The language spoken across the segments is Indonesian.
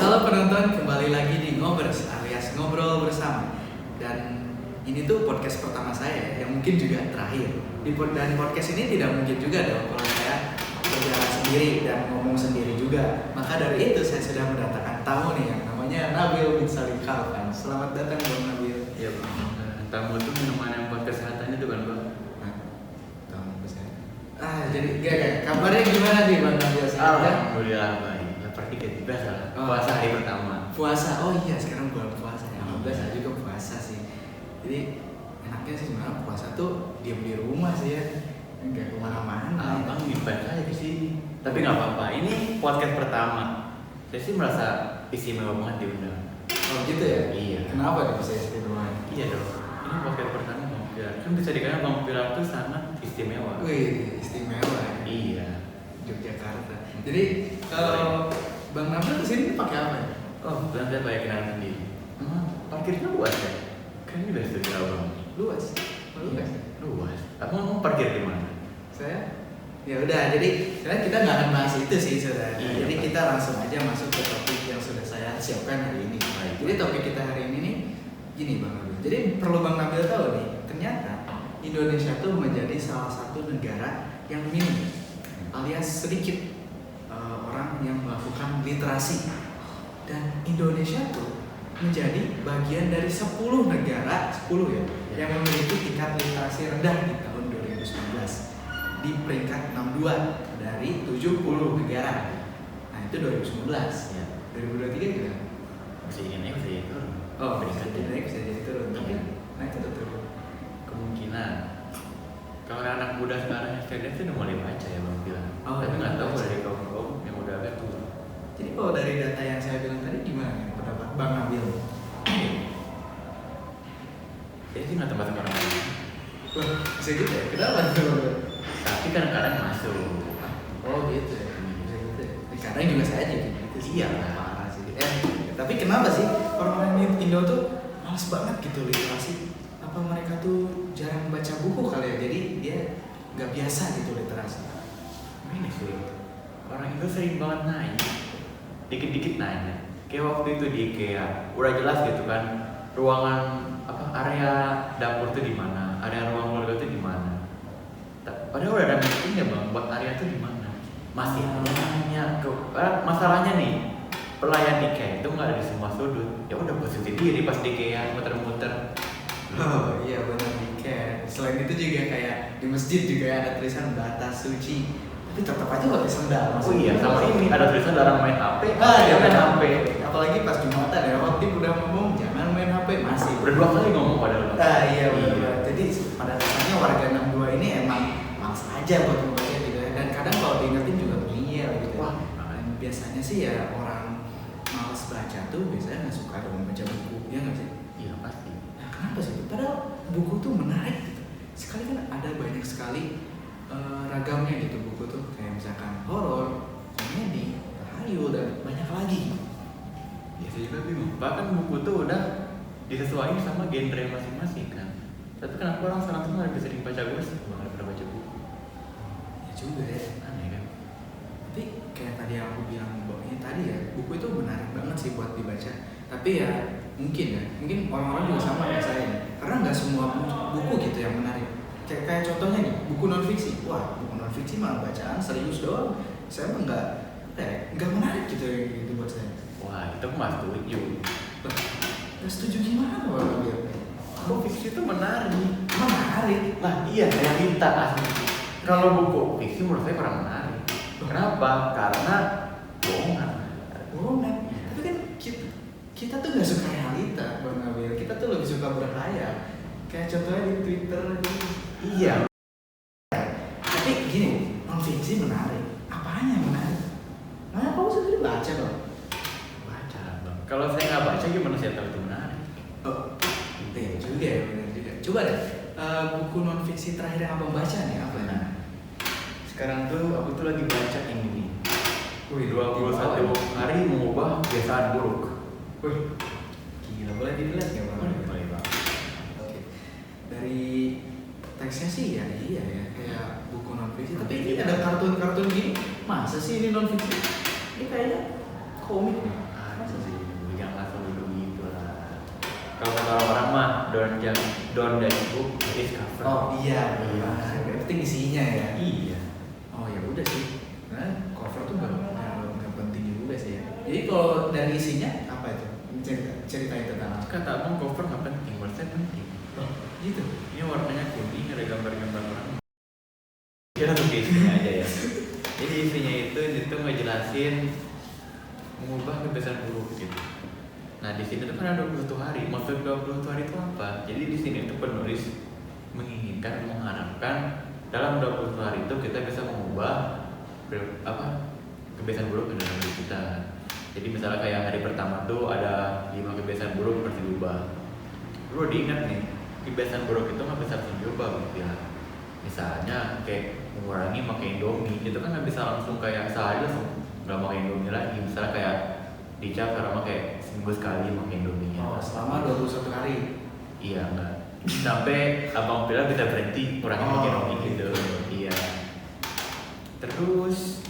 Halo penonton, kembali lagi di Ngobers alias Ngobrol Bersama. Dan ini tuh podcast pertama saya yang mungkin juga terakhir. Dan podcast ini tidak mungkin juga dong kalau saya berjalan sendiri dan ngomong sendiri juga. Maka dari itu saya sudah mendatangkan tamu nih yang namanya Nabil bin Salim Khalfan. Selamat datang Bang Nabil. Iya Bang. Tamu itu minuman yang buat kesehatan itu kan Bang? Tamu kesehatan. Jadi gak kabarnya gimana nih Bang Nabil? Alhamdulillah baik. Seperti kita biasa lah. Puasa hari pertama. Puasa, oh iya sekarang bulan puasa ya. Alhamdulillah saya juga puasa sih. Jadi enaknya sih sebenarnya puasa tuh diam di rumah sih ya, nggak kemana-mana. Bang invite aja ke sini. Tapi nggak apa-apa. Ini podcast pertama. Saya sih merasa istimewa banget diundang. Oh gitu ya? Iya. Kenapa nih bisa istimewa? Iya dong. Ini podcast pertama Bang Pilar. Kan bisa dikatakan Bang Pilar itu sangat istimewa. Wih, istimewa ya. Iya. Yogyakarta. Jadi kalau Bang Nabil kesini pakai apa ya? Oh, bukan saya pakai kendaraan sendiri. Parkirnya luas ya? Kan ini udah studio Bang. Luas. Luas. Luas. Abang mau parkir di mana? Saya ya udah, jadi sebenarnya kita nggak akan bahas itu sih saudara. Iya, jadi Pak. kita langsung aja masuk ke topik yang sudah saya siapkan hari ini. Baik. Jadi topik kita hari ini nih gini Bang Nabil. Jadi perlu Bang Nabil tahu nih, ternyata Indonesia tuh menjadi salah satu negara yang minim alias sedikit orang yang melakukan literasi. Dan Indonesia tuh menjadi bagian dari 10 negara, 10 ya, yang memiliki tingkat literasi rendah di tahun 2019 di peringkat 62 dari 70 negara. Nah itu 2019 ya. 2023 juga Bisa jadi naik, bisa jadi turun. oh bisa Peringkat jadi naik, bisa jadi turun. Tapi Iya. naik atau turun? Kemungkinan. Kalau anak muda sekarang saya lihat tuh udah mulai baca ya Bang bilang. Oh, Tapi nggak tahu baca. dari kaum yang udah agak tua. Jadi kalau dari data yang saya bilang tadi gimana nih pendapat Bang Nabil? Saya sih nggak tempat orang lain. Wah, bisa gitu ya? Kenapa tuh? Tapi kadang-kadang masuk. Oh gitu ya? Bisa gitu ya? Kadang juga saya jadi gitu sih. Iya. Parah sih. Tapi kenapa sih orang-orang Indo tuh males banget gitu literasi? Apa mereka tuh jarang baca buku kali ya? Jadi dia nggak biasa gitu literasi. Ini sih. Orang itu sering banget naik. Dikit-dikit nanya. Kayak waktu itu di IKEA, udah jelas gitu kan. Ruangan area dapur tuh di mana? Area ruang keluarga tuh di mana? Padahal udah ada meetingnya Bang, buat area tuh di mana? Masih nanya ke masalahnya nih. Pelayan IKEA itu nggak ada di semua sudut. Ya udah posisi diri pas di IKEA muter-muter. Oh iya benar nih. Selain itu juga kayak di masjid juga ada tulisan batas suci. Tapi tetap aja pakai sendal. Oh iya, sama ini ada tulisan larang main HP. Iya main HP. Apalagi pas Jumatan ya, waktu udah ngomong jangan main HP masih. Udah 2 kali ngomong padahal. Iya benar. Jadi pada dasarnya warga 62 ini emang males aja buat membaca gitu ya. Dan kadang kalau diingetin juga ngeyel gitu. Wah, Dan biasanya sih ya orang males baca tuh biasanya nggak suka dengan baca buku, ya nggak sih? Iya pasti. Nah, kenapa sih? Padahal buku tuh menarik gitu. Sekali kan ada banyak sekali ragamnya gitu buku tuh, kayak misalkan horor, komedi, tahayul dan banyak lagi. Ya saya juga bingung. Bahkan buku tuh udah disesuaikan sama genre masing-masing kan. Tapi kenapa orang sekarang semua lebih sering baca gosip daripada baca buku? Ya juga ya. Aneh kan? Tapi kayak tadi yang aku bilang ini tadi ya, buku itu menarik banget sih buat dibaca. Tapi ya mungkin orang-orang juga sama kayak saya nih. Karena nggak semua buku gitu yang menarik. Kayak contohnya nih, buku non fiksi. Wah, buku non fiksi mah bacaan serius doang. Saya mah nggak menarik gitu buat saya. Wah, itu aku nggak setuju. Nggak setuju gimana Bang Nabil? Buku fiksi itu menarik. Menarik. Lah iya, kayak kita asli. Kalau buku fiksi menurut saya kurang menarik. Kenapa? Karena bohongan. Bohongan. Tapi kan kita tuh nggak suka realita Bang Nabil. Kita tuh lebih suka berhayal. Kayak contohnya di Twitter gitu. Iya. Tapi gini, non fiksi menarik. Apanya yang menarik? Nah, kamu sendiri baca dong. Baca Bang. Kalau saya nggak baca gimana saya tahu itu menarik? Oh, iya juga ya, benar juga. Coba deh, buku non fiksi terakhir yang abang baca nih apa ya? Nah, sekarang tuh aku tuh lagi baca ini nih. Wih, 21 hari mengubah kebiasaan buruk. Wih, gila, boleh dilihat nggak bang? Boleh Bang. Oke. Dari teksnya sih ya iya ya, kayak buku non fiksi. Tapi ini ada kartun-kartun gini, masa sih ini non fiksi? Ini kayaknya komik nih. Masa sih? don't judge book is cover. Oh iya, Iya. yang penting isinya ya. Iya. Oh ya udah sih, nah cover tuh nggak penting juga sih ya. Jadi kalau dari isinya apa itu? Ceritain tentang apa? Kata abang cover nggak penting, menurut saya penting. Oh, gitu. Ini warnanya kuning, ada gambar-gambar orang. Ya langsung ke isinya aja ya. Jadi isinya itu ngejelasin mengubah kebiasaan buruk gitu. Nah di sini tuh kan ada 21 hari. Maksud 21 hari itu apa? Jadi di sini tuh penulis menginginkan, mengharapkan dalam 21 hari itu kita bisa mengubah kebiasaan buruk dalam diri kita. Jadi misalnya kayak hari pertama tuh ada 5 kebiasaan buruk harus diubah. Perlu diingat nih, kebiasaan buruk itu nggak bisa langsung diubah gitu ya. Misalnya kayak mengurangi makan Indomie, itu kan nggak bisa langsung kayak sehari langsung nggak makan Indomie lagi. Misalnya kayak dicap karena kayak seminggu sekali makan Indomie. Oh, selama 21 hari. Iya enggak. Sampai abang bilang bisa berhenti kurangi makan Indomie gitu. Iya. Terus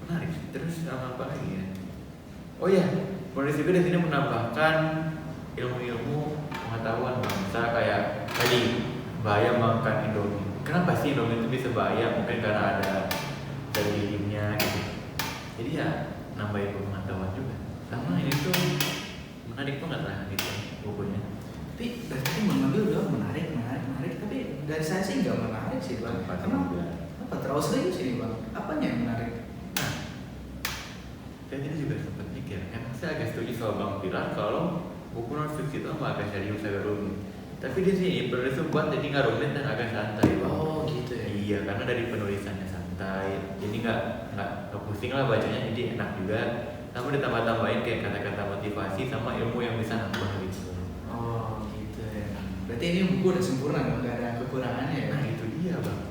menarik. Terus sama apa lagi ya? Oh iya, penulis juga di sini menambahkan ilmu-ilmu pengetahuan bang. Misalnya kayak tadi bahaya makan Indomie. Kenapa sih Indomie itu bisa bahaya? Mungkin karena ada dagingnya gitu. Jadi ya nambah ilmu pengetahuan juga. Sama ini tuh menarik banget lah gitu bukunya. Tapi dari tadi mengambil udah menarik, tapi dari saya sih nggak menarik sih bang. Kenapa? Apa terlalu serius ini bang? Apanya yang menarik? Nah, saya tadi juga sempat mikir. Emang saya agak setuju sama Bang Pilar kalau buku non fiksi itu agak serius, agak rumit. Tapi di sini penulis itu buat jadi nggak rumit dan agak santai bang. Oh gitu ya. Iya, karena dari penulisannya santai, jadi nggak pusing lah bacanya, jadi enak juga. Sama ditambah-tambahin kayak kata-kata motivasi sama ilmu yang bisa nambah gitu. Oh gitu ya. Berarti ini buku udah sempurna, nggak ada kekurangannya ya? Nah itu dia bang.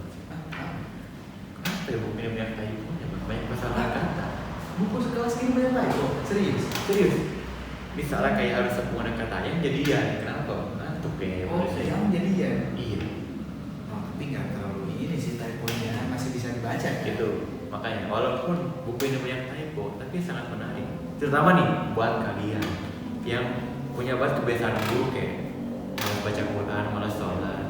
Kenapa ya buku ini banyak typo-nya bang? Banyak kesalahan kata. Buku sekelas ini banyak typo? Serius? Serius. Misalnya kayak harus sepuluh kata yang jadian, kenapa? Ngantuk kayaknya. Oh, yang jadian? Iya. Oh, tapi nggak terlalu ini sih typo-nya, masih bisa dibaca kan? Gitu. Makanya walaupun buku ini banyak typo, tapi sangat menarik. Terutama nih buat kalian yang punya banget kebiasaan buruk kayak malas baca Quran, malas sholat.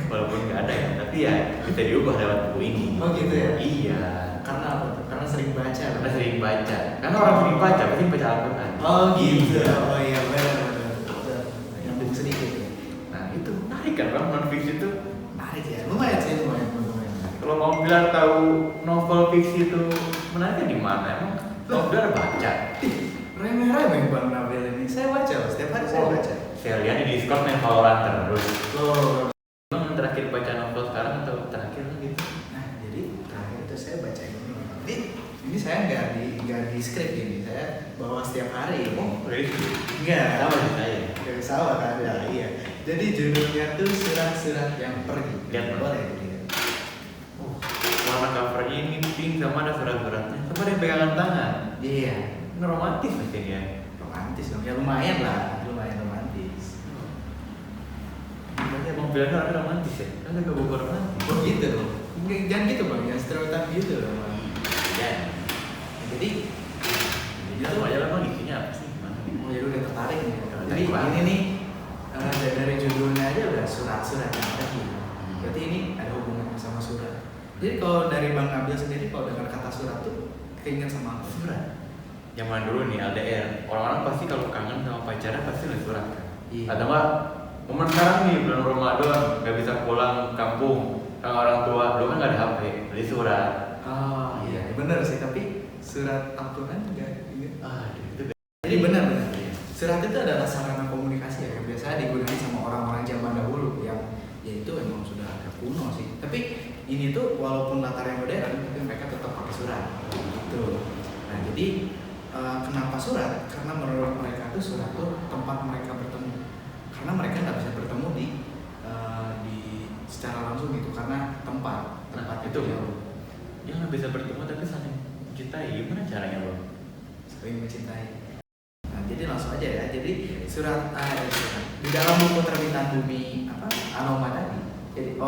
Walaupun nggak ada ya, tapi ya bisa diubah lewat buku ini. Oh gitu ya? Iya. Karena apa tuh? Karena sering baca. Karena sering baca. Karena orang sering baca pasti baca Al-Quran. Oh gitu. Iya. Oh iya benar. Yang buku sedikit ya. Nah itu menarik kan bang, non fiksi itu. Menarik ya. Lumayan sih, lumayan. Kalau mau bilang tahu novel fiksi itu menariknya di mana? Emang novel baca? Remeh-remeh Bang Nabil ini. Saya baca loh, setiap hari saya baca. Saya lihat di Discord main Valorant terus. Oh. Emang terakhir baca novel sekarang atau terakhir gitu? Nah, jadi terakhir itu saya baca ini. Ini saya nggak di script ini. Saya bawa setiap hari. Oh, really? Enggak. Sama di saya. Dari sawah kan? Ya, iya. Jadi judulnya tuh surat-surat yang pergi. Lihat boleh dilihat. Oh, warna covernya ini pink sama ada surat-suratnya. Sama ada yang pegangan tangan. Iya. Ini romantis mungkin ya. Romantis dong. Ya lumayan lah. Lumayan romantis. Berarti abang bilang orang romantis ya? Kan ada buku romantis. Oh gitu loh. Jangan gitu bang. Jangan stereotip gitu loh bang. Ya. Jadi Jadi apa aja lah bang isinya apa sih? Gimana nih? oh jadi udah tertarik nih. Tertarik Jadi banget. ini nih dari judulnya aja udah surat-surat yang pergi. Berarti ini ada hubungannya sama surat. Jadi kalau dari Bang Nabil sendiri kalau dengar kata surat tuh keinget sama apa? Surat. Zaman dulu nih LDR, orang-orang pasti kalau kangen sama pacarnya pasti nulis surat kan. Iya. Atau enggak, momen sekarang nih bulan Ramadan nggak bisa pulang kampung sama orang tua, dulu kan nggak ada HP, beli surat. Oh iya benar sih tapi surat Al-Quran juga. Itu Jadi benar. Surat itu adalah sarana komunikasi ya, yang biasa digunakan sama orang-orang zaman dahulu yang ya itu emang sudah agak kuno sih. Tapi ini tuh walaupun latarnya modern, tapi mereka tetap pakai surat. Gitu. Nah jadi kenapa surat? Karena menurut mereka tuh surat tuh tempat mereka bertemu. Karena mereka nggak bisa bertemu di secara langsung gitu karena tempat itu jauh. dia nggak bisa bertemu tapi saling mencintai. Gimana caranya bang? Sering mencintai. Nah, jadi langsung aja ya. Jadi surat di dalam buku terbitan Bumi Anoma tadi. Jadi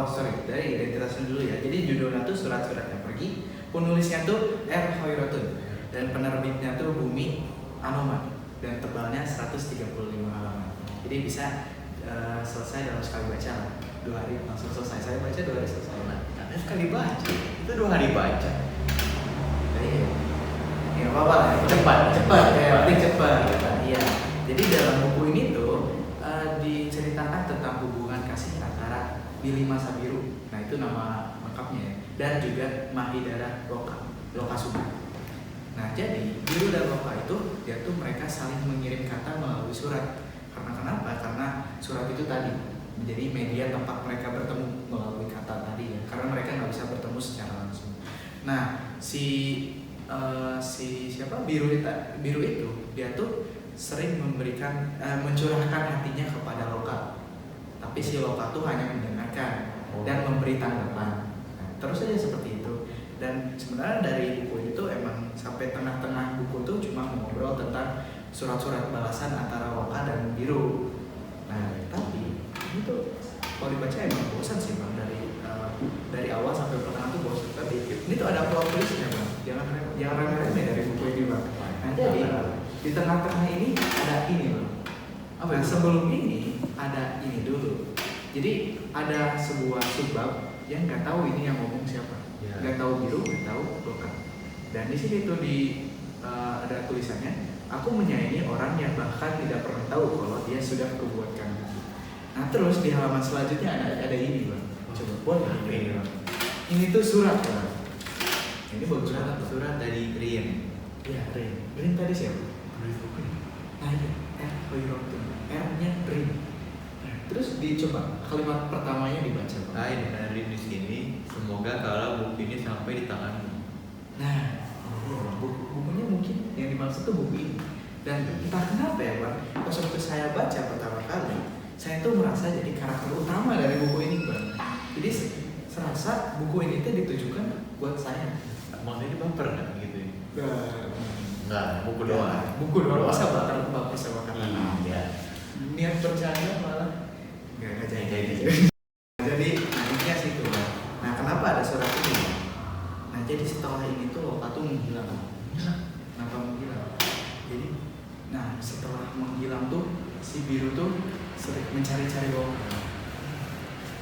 dari identitasnya dulu ya. Jadi judulnya tuh surat-surat yang pergi. Penulisnya tuh R. Hoirotun dan penerbitnya tuh Bumi Anoma dan tebalnya 135 halaman. Jadi bisa selesai dalam sekali baca lah. 2 hari langsung selesai. Saya baca 2 hari selesai. Nah, karena sekali baca itu 2 hari baca. Iya. Ya apa-apa lah. Cepat. Ya, penting cepat. Iya. Jadi dalam buku ini tuh diceritakan tentang hubungan kasih antara Billy Masabiru. Nah itu nama lengkapnya ya. Dan juga Mahidara Lokasuma. Nah jadi Biru dan Loka itu dia tuh mereka saling mengirim kata melalui surat. Karena kenapa? Karena surat itu tadi menjadi media tempat mereka bertemu melalui kata tadi ya. Karena mereka nggak bisa bertemu secara langsung. Nah siapa Biru itu dia tuh sering mencurahkan hatinya kepada Loka. Tapi si Loka tuh hanya mendengarkan dan memberi tanggapan. Nah, terus aja seperti itu. Dan sebenarnya dari buku ini tuh emang sampai tengah-tengah buku tuh cuma ngobrol tentang surat-surat balasan antara Loka dan Biru. Nah, tapi ini tuh kalau dibaca emang bosan sih bang, dari awal sampai pertengahan tuh bosan. Tapi ini tuh ada plot twistnya bang, jangan remeh-remeh dari buku ini bang. Nah jadi di tengah-tengah ini ada ini bang. Apa ya? Sebelum ini ada ini dulu. Jadi ada sebuah subbab yang nggak tahu ini yang ngomong siapa. Nggak tahu Biru, nggak tahu Loka. Dan di sini tuh ada tulisannya, aku menyayangi orang yang bahkan tidak pernah tahu kalau dia sudah kubuatkan gitu. Nah terus di halaman selanjutnya ada ini bang. Coba boleh ini bang. Ini tuh surat bang. Ini bagus banget. Surat dari Rien. Iya Rien. Rien tadi siapa? Nah ini R-nya Rien. Nah, terus dicoba kalimat pertamanya dibaca bang. Hai Rien di sini. Semoga kalau buku ini sampai di tanganmu. Nah, bukunya mungkin yang dimaksud tuh buku ini. Dan entah kenapa ya bang, pas waktu saya baca pertama kali, saya tuh merasa jadi karakter utama dari buku ini bang. Jadi serasa buku ini tuh ditujukan buat saya. Maksudnya baper kan gitu ya? Enggak, buku Ya, doang. buku doang. Masa baper sama karena Iya. niat bercanda malah nggak jadi. Jadi intinya sih itu bang. Nah kenapa ada surat ini? Nah jadi setelah ini tuh Loka tuh menghilang. Kenapa menghilang? Jadi, nah setelah menghilang tuh si Biru tuh sering mencari-cari Loka.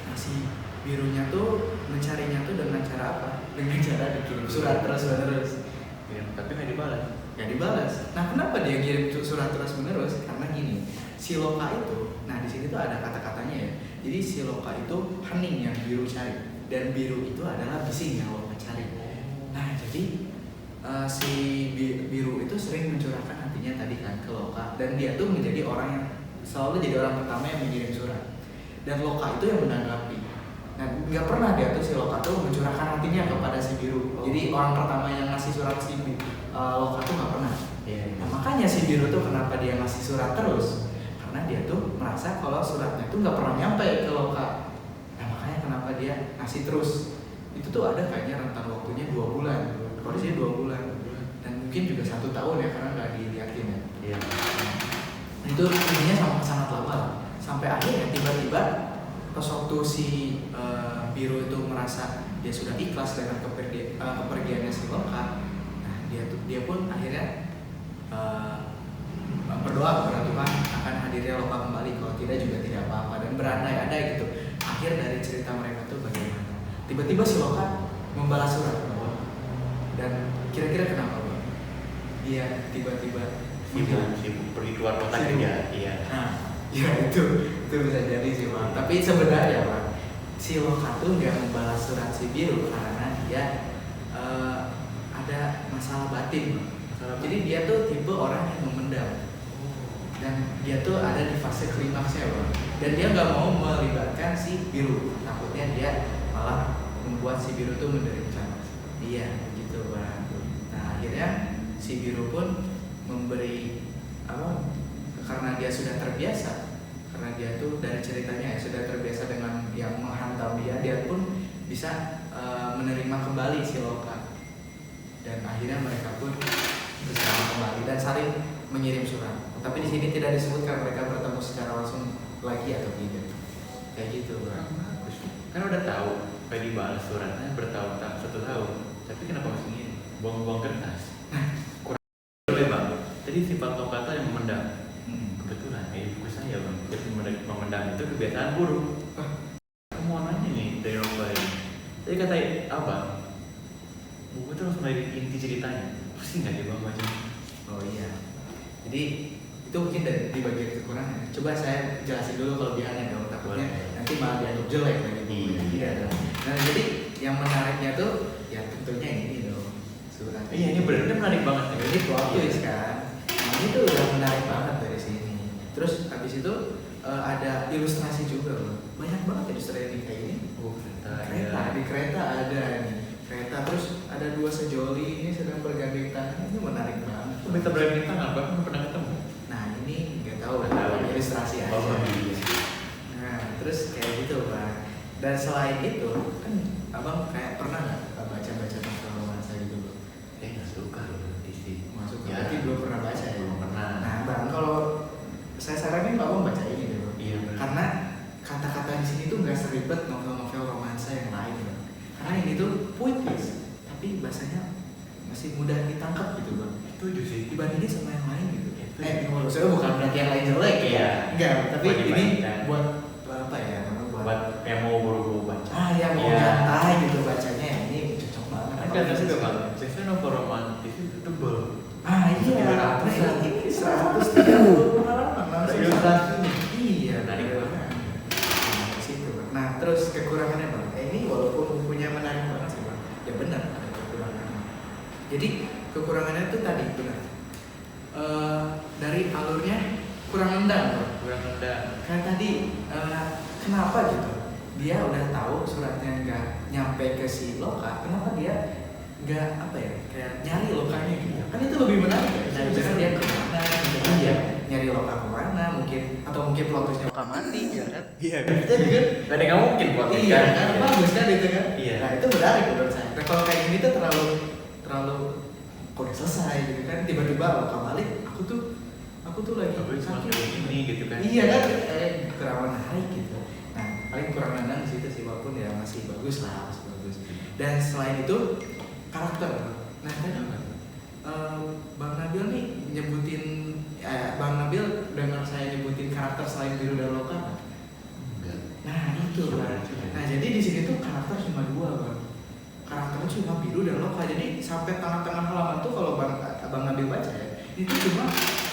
Nah si Birunya tuh mencarinya tuh dengan cara apa? Dengan cara dikirim surat terus-menerus. Ya, tapi nggak dibalas. Ya dibalas. Nah kenapa dia kirim surat terus-menerus? Karena gini, si Loka itu, nah di sini tuh ada kata-katanya ya. Jadi si Loka itu hening yang Biru cari, dan Biru itu adalah bising yang Loka cari. Nah jadi si Biru itu sering mencurahkan hatinya tadi kan ke Loka, dan dia tuh menjadi orang yang selalu jadi orang pertama yang mengirim surat, dan Loka itu yang menanggapi. Nah nggak pernah dia tuh si Loka tuh mencurahkan hatinya kepada si Biru. Jadi orang pertama yang ngasih surat si Loka tuh nggak pernah. Nah makanya si Biru tuh kenapa dia ngasih surat terus? Karena dia tuh merasa kalau suratnya tuh nggak pernah nyampe ke Loka. Nah makanya kenapa dia ngasih terus. Itu tuh ada kayaknya rentang waktunya 2 bulan. Kalau di sini 2 bulan. Dan mungkin juga 1 tahun ya karena nggak dilihatin ya. Iya. Nah, itu intinya sangat lama. Sampai akhirnya tiba-tiba pas waktu si Biru itu merasa dia sudah ikhlas dengan kepergiannya si Loka. Nah dia pun akhirnya berdoa kepada Tuhan akan hadirnya Loka kembali, kalau tidak juga tidak apa-apa, dan berandai-andai gitu. Akhir dari cerita mereka tuh bagaimana? Tiba-tiba si Loka membalas surat, dan kira-kira kenapa bang? Dia tiba-tiba sibuk pergi keluar kota kerja. Iya. Nah, ya itu bisa jadi sih bang. Tapi sebenarnya bang, si Loka tuh nggak membalas surat si Biru karena dia ada masalah batin bang. Jadi dia tuh tipe orang yang memendam. Dan dia tuh ada di fase klimaksnya bang. Dan dia nggak mau melibatkan si Biru. Takutnya dia malah membuat si Biru tuh menderita. Iya, begitu bang. Nah akhirnya si Biru pun memberi karena dia sudah terbiasa, karena dia tuh dari ceritanya ya sudah terbiasa dengan yang menghantam dia pun bisa menerima kembali si Loka. Dan akhirnya mereka pun bersama kembali dan saling mengirim surat. Tapi di sini tidak disebutkan mereka bertemu secara langsung lagi atau tidak. Kayak gitu bang. Bagus. Kan udah tahu kayak dibalas suratnya bertahun-tahun, 1 tahun. Tapi kenapa masih gini? Buang-buang kertas. Kurang boleh bang. Tadi sifat Loka yang memendam. Kebetulan buku saya bang, jadi memendam itu kebiasaan buruk. Aku mau nanya nih dari novel ini. Jadi kata abang, buku itu langsung dari inti ceritanya. Pusing nggak dia bang baca? Oh iya. Jadi itu mungkin di bagian kekurangan. Coba saya jelasin dulu kelebihannya dong. Takutnya nanti malah dianggap jelek lagi. Iya. Nah jadi yang menariknya tuh ya tentunya ini dong. Surat. Iya ini benar menarik banget. Ini plot twist kan. Nah ini tuh udah menarik banget dari sini. Terus habis itu ada ilustrasi juga loh. Banyak banget ilustrasi kayak ini. Oh Kereta, ya. di kereta ada nih. Kereta terus ada dua sejoli ini sedang bergandeng tangan. Ini menarik banget. Aku bisa berani tangan, bahkan nggak pernah ketemu. Nah ini nggak tahu, Nggak tahu. ilustrasi aja. Oh, iya. Nah terus kayak gitu Pak. Dan selain itu kan abang kayak pernah nggak baca-baca novel romansa gitu loh? Saya nggak suka loh di sini. Masuk Ya. berarti belum pernah baca ya? Belum pernah. Nah bang kalau saya saranin abang baca ini deh bang. Iya benar. Karena kata-kata di sini tuh nggak seribet novel-novel romansa yang lain bang. Karena ini tuh puitis, tapi bahasanya masih mudah ditangkap gitu bang. Setuju sih. Dibandingin sama yang lain gitu. Itu. Maksudnya bukan berarti yang lain jelek ya. Iya. Enggak, tapi Buat ini dibandingkan. buat apa ya? Buat yang mau buru-buru baca. Yang mau Iya. nyantai gitu bacanya ini cocok banget. Kan kata juga bang, biasanya novel romantis itu tebel. Iya. Nah, ini 130 halaman Ada langsung. ilustrasinya. Iya, Menarik banget. Nah, situ, Bang. Nah, terus kekurangannya bang, ini walaupun bukunya menarik banget sih bang, ya benar ada kekurangannya. Jadi kekurangannya tuh tadi benar. Dari alurnya kurang nendang bang. Kurang rendah. Kayak tadi kenapa gitu? Dia udah tahu suratnya nggak nyampe ke si Loka, kenapa dia nggak apa ya kayak nyari Lokanya gitu? Kan itu lebih menarik ya. Nah, misalkan dia kemana, gitu dia nyari Loka kemana, mungkin atau mungkin plot twistnya Loka mati, ya kan? Iya Kan kita juga Gak ada yang mungkin buat iya kan bagus kan itu kan? Iya. Nah itu menarik menurut saya. Nah, kalau kayak gini tuh terlalu kok udah selesai gitu kan? Tiba-tiba Loka balik, aku tuh lagi Tapi cuma sakit. kayak gini gitu kan. Iya kan, kurang menarik gitu. Nah, paling kurang nendang di situ sih, walaupun ya masih bagus lah, masih bagus. Dan selain itu karakter. Nah, tadi Bang Nabil nih nyebutin, Bang Nabil dengar saya nyebutin karakter selain Biru dan Loka. Enggak. Nah itu Bang. Nah jadi di sini tuh karakter cuma dua Bang. Karakternya cuma Biru dan Loka. Jadi sampai tengah-tengah halaman tuh kalau Bang Nabil baca ya, itu cuma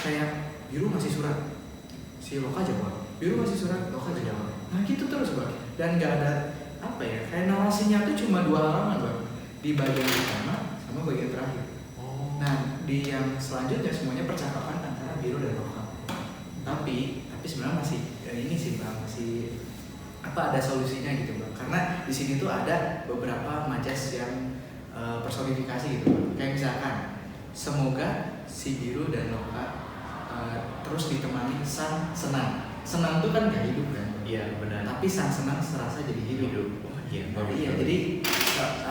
kayak Biru ngasih surat, si Loka jawab. Biru ngasih surat, Loka jawab. Nah gitu terus Bang. Dan nggak ada apa ya, kayak narasinya tuh cuma 2 halaman Bang. Di bagian pertama sama bagian terakhir. Oh. Nah di yang selanjutnya semuanya percakapan antara Biru dan Loka. Tapi sebenarnya masih ini sih Bang, masih apa ada solusinya gitu Bang. Karena di sini tuh ada beberapa majas yang personifikasi gitu Bang. Kayak misalkan semoga si Biru dan Loka terus ditemani sang senang. Senang tuh kan gak hidup kan. Iya benar. Tapi sang senang serasa jadi hidup. Oh iya. Nah, iya, jadi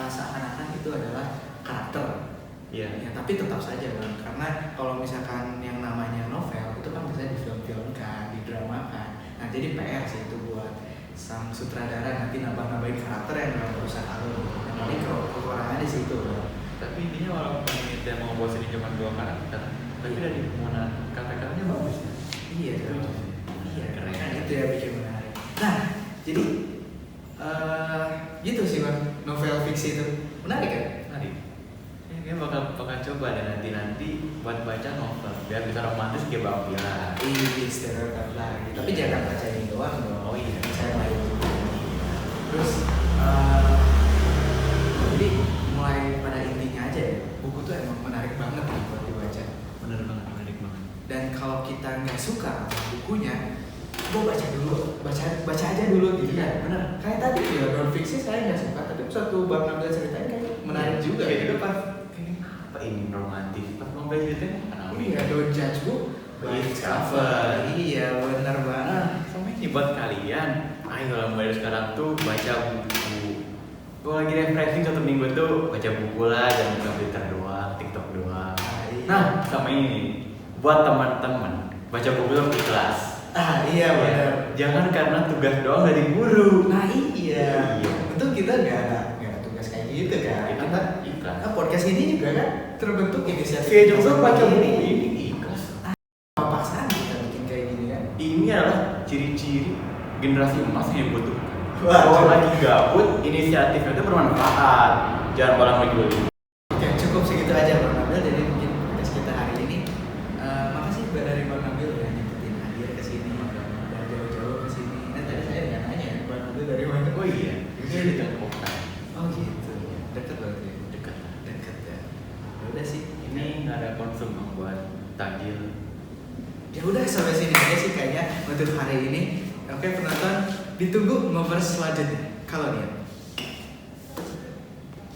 seakan-akan itu adalah karakter. Iya. Ya, tapi tetap saja Bang, karena kalau misalkan yang namanya novel itu kan biasanya difilm-filmkan, didramakan. Nah, jadi PR sih itu buat sang sutradara nanti nambah-nambahin karakter yang memang merusak alur. Yang paling kekurangannya di situ Bang. Tapi intinya walaupun kita mau bosenin cuma 2 karakter, tapi dari penggunaan kata-katanya bagus. Iya, Setuju dong. sih. Iya, Keren. kan itu yang bikin menarik. Nah, jadi gitu sih Bang, novel fiksi itu menarik kan? Menarik. Kayaknya bakal coba deh nanti buat baca novel biar bisa romantis kayak Bang bilang. Ini stereotip lagi. Tapi jangan baca ini doang dong. Oh iya. Baca yang lain juga. Terus jadi mulai pada intinya aja ya, buku tuh emang menarik banget nih buat dibaca. Bener banget, menarik banget. Dan kalau kita nggak suka sama bukunya, gue baca dulu, baca aja dulu gitu kan. Bener. Kayak tadi ya non fiksi saya nggak suka, tapi satu Bang Nabil ceritain kayak menarik juga. Kayak gitu. juga pas apa ini romantis pas mau belajar itu kan Iya, don't judge book by its cover. Iya, benar banget. Nah, sama ini buat kalian, ayo lah mulai sekarang tuh baca buku. Kalau lagi refreshing 1 minggu tuh baca buku lah, jangan buka Twitter doang, TikTok doang. Nah, sama ini nih, buat teman-teman baca buku tuh ikhlas. Iya benar. Jangan karena tugas doang dari guru. Nah iya. Iya. Itu kita nggak ada tugas kayak gitu kan. Itu Kita ikhlas. podcast ini juga kan terbentuk inisiatif. Kayak juga baca buku ini. ini ikhlas. Paksaan kita bikin ini adalah ciri-ciri generasi emas yang butuh. Wah, Kalau lagi gabut, inisiatifnya itu bermanfaat. Jangan malah ngejuli. Oke, cukup segitu aja Bang Nabil. Jadi mungkin podcast kita hari ini. Makasih dari Bang Nabil udah nyempetin hadir ke sini dan jauh-jauh ke sini. Nah, tadi saya nggak nanya Bang Nabil dari mana? Oh iya, Ini ini dekat kota. Oh gitu. Dekat banget ya. Dekat. Dekat ya. Ya udah sih. Ini nggak ada konsum Bang, buat takjil. Ya udah sampai sini aja sih kayaknya untuk hari ini. Oke penonton, ditunggu ngobrol selanjutnya. Kalau niat.